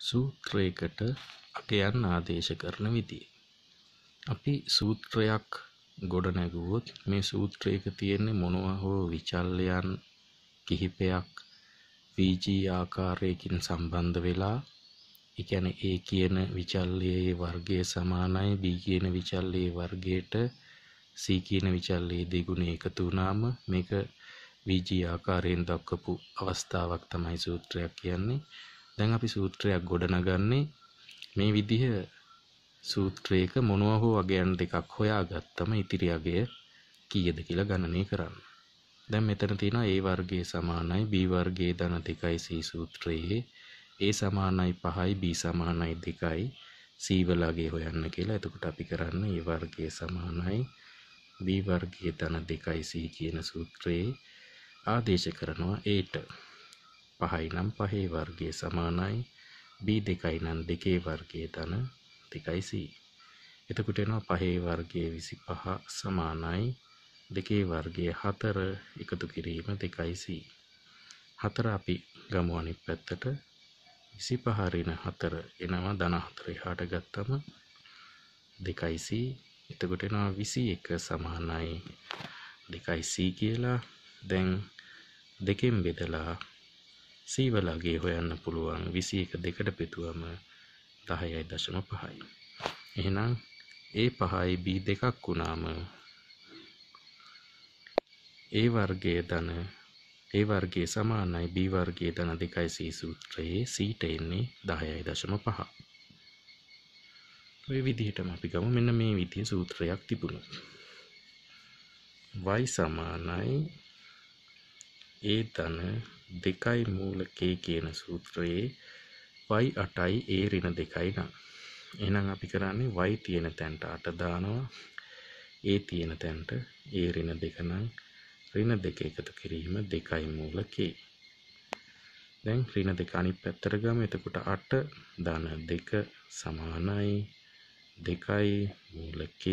සූත්‍රයකට අගයන් ආදේශ කරන විදිය. අපි සූත්‍රයක් ගොඩ නැගුවොත් මේ සූත්‍රයක තියෙන්නේ මොනවා හෝ විචල්යන් කිහිපයක් වීජී ආකාරයකින් සම්බන්ධ වෙලා, ඒ කියන්නේ A කියන විචල්‍යයේ වර්ගය සමානයි B කියන විචල්‍යයේ වර්ගයට C කියන විචල්‍යයේ දෙගුණ එකතු වුණාම මේක වීජී ආකාරයෙන් දක්වපු අවස්ථාවක් තමයි සූත්‍රයක් කියන්නේ. දැන් අපි සූත්‍රයක් ගොඩනගන්නේ මේ විදිහ සූත්‍රයක මොනවා හෝ අගයන් දෙකක් හොයාගත්තම ඉතිරි අගය කීයද කියලා ගණනය කරන්න. දැන් මෙතන තියෙනවා A වර්ගයේ සමානයි B වර්ගයේ ධන 2යි C සූත්‍රයේ A සමානයි 5යි B සමානයි 2යි C වල අගය හොයන්න කියලා. එතකොට අපි කරන්නේ A වර්ගයේ සමානයි B වර්ගයේ ධන 2යි C කියන සූත්‍රයේ ආදේශ කරනවා Aට 5යි නම් 5 වර්ගයේ සමානයි B 2යි නම් 2 වර්ගයේ ධන 2යි C. එතකොට එනවා 5 වර්ගයේ 25 සමානයි 2 වර්ගයේ 4 එකතු කිරීම 2යි C. 4 අපි ගමු අනිත් පැත්තට. 25 ඍණ 4 එනවා ධන 4 එහාට ගත්තම 2යි C. එතකොට එනවා 21 සමානයි 2යි C කියලා. දැන් දෙකෙන් බෙදලා C වල අගය හොයන්න පුළුවන්. 21 දෙකට බෙදුවම 10.5යි. එහෙනම් A 5යි B 2ක් වුණාම A වර්ගයේ ධන A වර්ගයේ සමානයි B වර්ගයේ ධන 2යි C සූත්‍රයේ Cට එන්නේ 10.5. ඔය විදිහටම අපි ගමු. මෙන්න මේ විදිහේ සූත්‍රයක් තිබුණොත් y සමානයි A ධන 2යි මූල k කියන සූත්‍රයේ y 8යි A ඍණ 2යි නම් එහෙනම් අපි කරන්නේ y තියෙන තැනට 8 දානවා, A තියෙන තැනට A ඍණ 2 නම් ඍණ 2 එකතු කිරීම 2යි මූල k. දැන් ඍණ 2 අනිත් පැත්තට ගමු. එතකොට 8 ධන 2 සමානයි 2යි මූල k.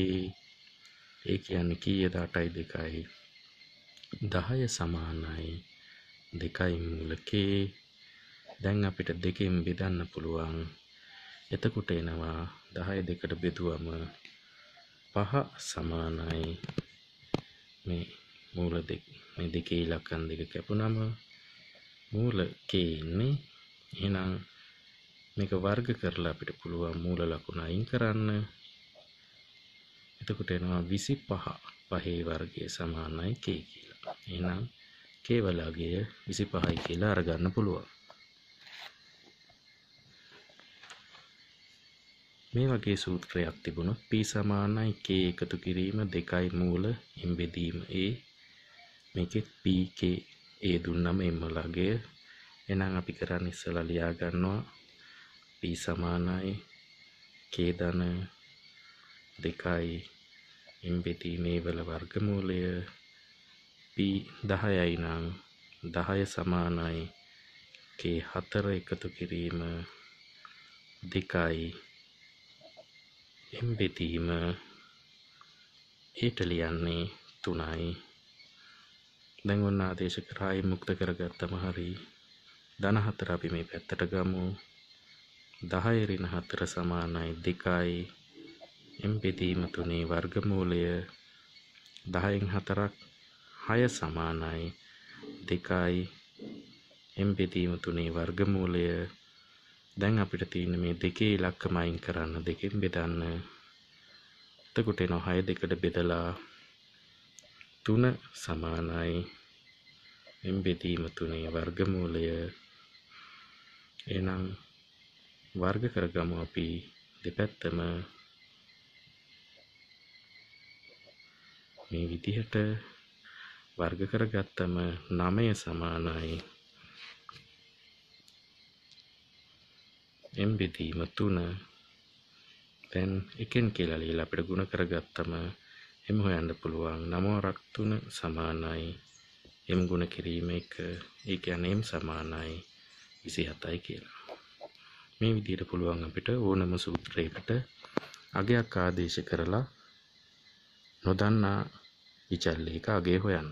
ඒ කියන්නේ කීයද? 8යි 2යි 10 සමානයි 2යි මූල k. දැන් අපිට දෙකෙන් බෙදන්න පුළුවන්. එතකොට එනවා 10 දෙකට බෙදුවම 5 සමානයි මේ මූල 2. මේ දෙකේ ඉලක්කම් දෙක කැපුණම මූල k ඉන්නේ. එහෙනම් මේක වර්ග කරලා අපිට පුළුවන් මූල ලකුණ අයින් කරන්න. එතකොට එනවා 25 5 වර්ගයේ සමානයි k කියලා. එහෙනම් k වල අගය 25යි කියලා අරගන්න පුළුවන්. මේ වගේ සූත්‍රයක් තිබුණොත් p සමානයි k එකතු කිරීම 2යි මූල m බෙදීම a. මේකෙත් p k a දුන්නම m වල අගය. එහෙනම් අපි කරන්නේ ඉස්සලා ලියා ගන්නවා p සමානයි k ධන 2යි m බෙදීම a වල වර්ගමූලය. p 10යි නම් 10 සමානයි k 4 එකතු කිරීම 2යි m බෙදීම ඒට ලියන්නේ 3යි. දැන් ඔන්න ආදේශ කරායි මුක්ත කරගත්තම හරි. ධන 4 අපි මේ පැත්තට ගමු. 10 ඍණ 4 සමානයි 2යි m බෙදීම 3 වර්ගමූලය. 10න් 4ක් 6 සමානයි 2යි m බෙදීම 3 වර්ගමූලය. දැන් අපිට තියෙන්නේ මේ දෙකේ ඉලක්කම අයින් කරන්න. දෙකෙන් බෙදන්න. එතකොට එනවා 6 දෙකට බෙදලා 3 සමානයි m බෙදීම 3 වර්ගමූලය. එහෙනම් වර්ග කරගමු අපි දෙපැත්තම මේ විදිහට. වර්ග කරගත්තම 9 සමානයි m බෙදීම 3. දැන් එකෙන් කියලා ලියලා අපිට ගුණ කරගත්තම m හොයන්න පුළුවන්. 9 වරක් 3 සමානයි m ගුණ කිරීම 1. ඒ කියන්නේ m සමානයි 27යි කියලා. මේ විදිහට පුළුවන් අපිට ඕනම සූත්‍රයකට අගයක් ආදේශ කරලා නොදන්නා විචල්‍යයක අගය හොයන්න.